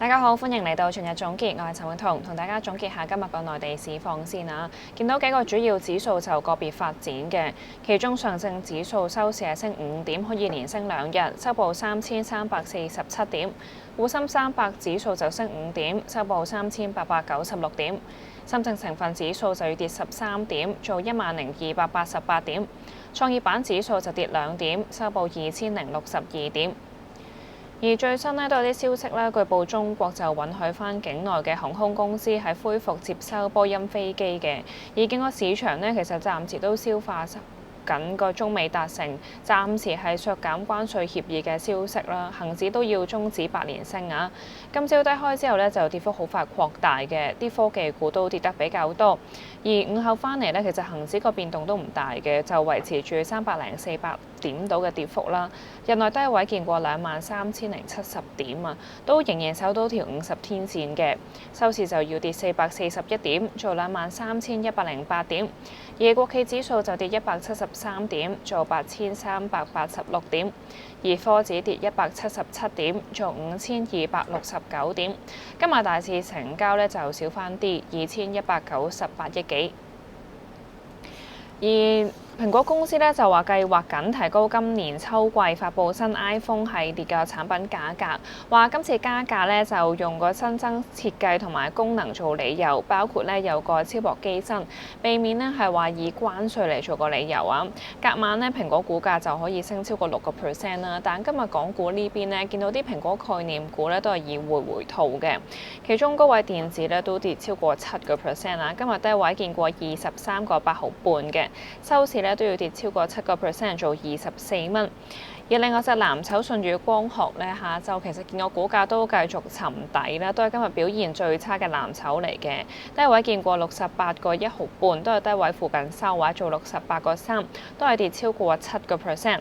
大家好，歡迎嚟到全日總結，我係陳永彤，同大家總結下今日個內地市況先啊。見到幾個主要指數就個別發展嘅，其中上證指數收市係升5點，可以連升2日，收報3347點；滬深300指數就升5點，收報3896點；深證成分指數就要跌13點，做10288點；創業板指數就跌2點，收報2062點。而最新都有啲消息據報中國就允許返境內嘅航空公司係恢復接收波音飛機嘅，而見個市場其實暫時都消化緊個中美達成暫時係削減關稅協議嘅消息啦，恆指都要終止8連升啊！今朝低開之後就跌幅好快擴大嘅，啲科技股都跌得比較多。而午後翻嚟其實恆指個變動都唔大嘅，就維持住304點度嘅跌幅啦。日內低位見過23,070點啊，都仍然守到條50天線嘅。收市就要跌441點，做23,108點。而國企指數就跌173點，做8,386點。而科指跌177點，做5,269點。今日大市成交就少翻啲，2,198億幾。而蘋果公司就話計劃緊提高今年秋季發布新 iPhone 系列嘅產品價格，話今次加價就用個新增設計同埋功能做理由，包括有個超薄機身，避免係話以關稅嚟做個理由啊。隔晚蘋果股價就可以升超過6%啦，但今日港股呢邊見到啲蘋果概念股都係以回吐嘅，其中高位電子都跌超過7%啦，今日低位見過23個8毫半嘅，收市都要跌超過7%，做24蚊。而另外隻藍籌舜宇光學下晝其實見個股價都繼續沉底啦，都係今日表現最差嘅藍籌嚟嘅。低位見過68個1毫半，都係低位附近收位，做68個3，都係跌超過7%。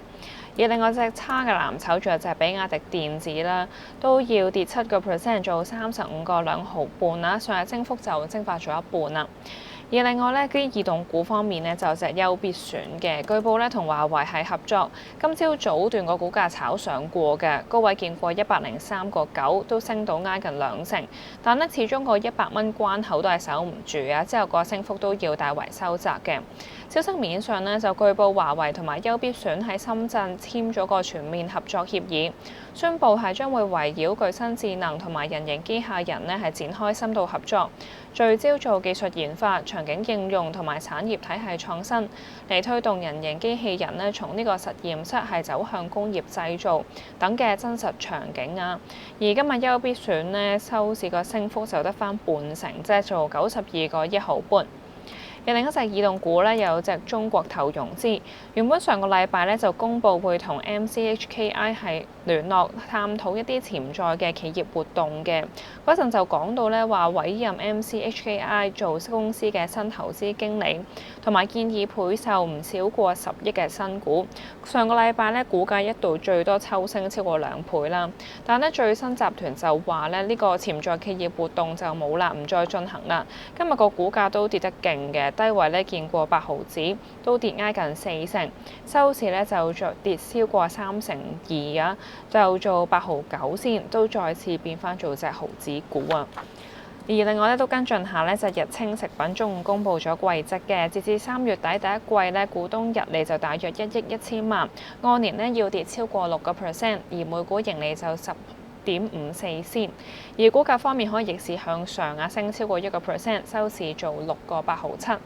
而另外隻差嘅藍籌仲有隻比亞迪電子啦，都要跌7%，做35個2毫半啦，上日升幅就蒸發咗一半啦。而另外啲異動股方面就有隻優必選嘅，據報同華為係合作。今朝早段個股價炒上過嘅，高位見過103個9，都升到挨近2成。但始終個100蚊關口都係守唔住啊，之後個升幅都要大為收窄嘅。消息面上就據報華為同埋優必選喺深圳簽咗個全面合作協議，宣布係將會圍繞具身智能同埋人形機械人係展開深度合作，聚焦做技術研發、場景應用同埋產業體系創新，嚟推動人形機器人從呢個實驗室係走向工業製造等嘅真實場景啊。而今日優必選收市個升幅就得返半成，即係做92個1毫半。而另一隻異動股有隻中國投融資，原本上個禮拜就公佈會同 MCHKI 係聯絡探討一啲潛在嘅企業活動嘅，嗰陣就講到話委任 MCHKI 做公司嘅新投資經理，同埋建議配售唔少過10億嘅新股。上個禮拜股價一度最多抽升超過2倍啦，但最新集團就話呢個潛在企業活動就冇啦，唔再進行啦。今日個股價都跌得勁嘅。低位見過8毫子，都跌挨近4成，收市就跌超過3.2%啊，就做8毫9先，都再次變翻做隻毫子股啊。而另外都跟進下就日清食品中午公布咗季績嘅，截至3月底第一季股東溢利就大約1億1000萬，按年要跌超過6%，而每股盈利就10.54仙，而股價方面可以逆市向上啊，升超過1%，收市做6個8毫7。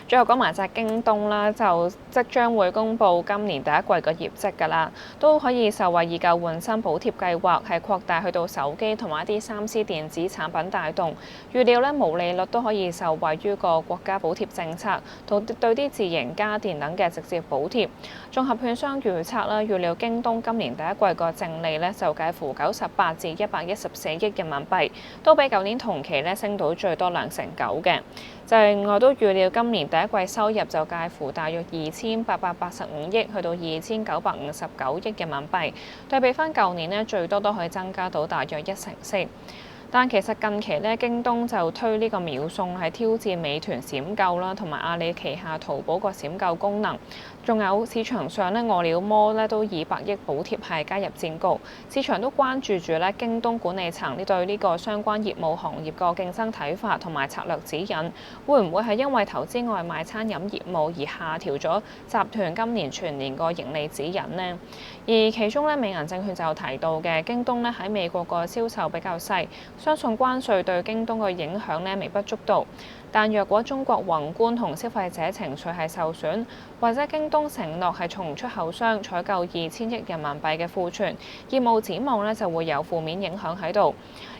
最後講埋隻京東啦，就即將會公布今年第一季嘅業績㗎啦，都可以受惠以舊換新補貼計劃係擴大去到手機同埋一啲3C 電子產品帶動，預料毛利率都可以受惠於個國家補貼政策同對啲自營家電等嘅直接補貼。綜合券商預測啦，預料京東今年第一季個淨利就介乎98至114億人民幣，都比舊年同期升到最多2.9%嘅。就另外都預料今年第一季收入就介乎大約2885億去到2959億人民幣，對比翻舊年最多都可以增加到大約1成4%。但其實近期咧，京東就推呢個秒送係挑戰美團閃購啦，同埋阿里旗下淘寶個閃購功能。仲有市場上咧，餓了麼咧都以百億補貼係加入戰局，市場都關注住咧京東管理層對呢個相關業務行業個競爭睇法同埋策略指引，會唔會係因為投資外賣餐飲業務而下調咗集團今年全年個盈利指引呢？而其中咧，美銀證券就提到嘅京東咧喺美國個銷售比較細，相信關稅對京東嘅影響咧微不足道。但若果中國宏觀同消費者情緒係受損，或者京東承諾係從出口商採購2000億人民幣嘅庫存，業務展望咧就會有負面影響喺度。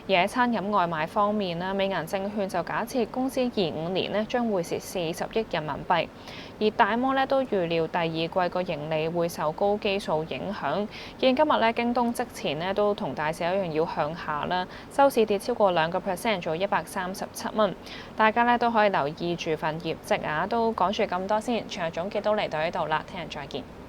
而喺餐飲外賣方面咧，美銀證券就假設公司25年咧將會蝕40億人民幣，而大摩咧都預料第二季個盈利會受高基數影響。見今日咧京東即前咧都同大市一樣要向下啦，收市跌超過2%，做137蚊。大家咧都可以留意住份業績啊，都講住咁多先，全日總結都嚟到呢度啦，聽日再見。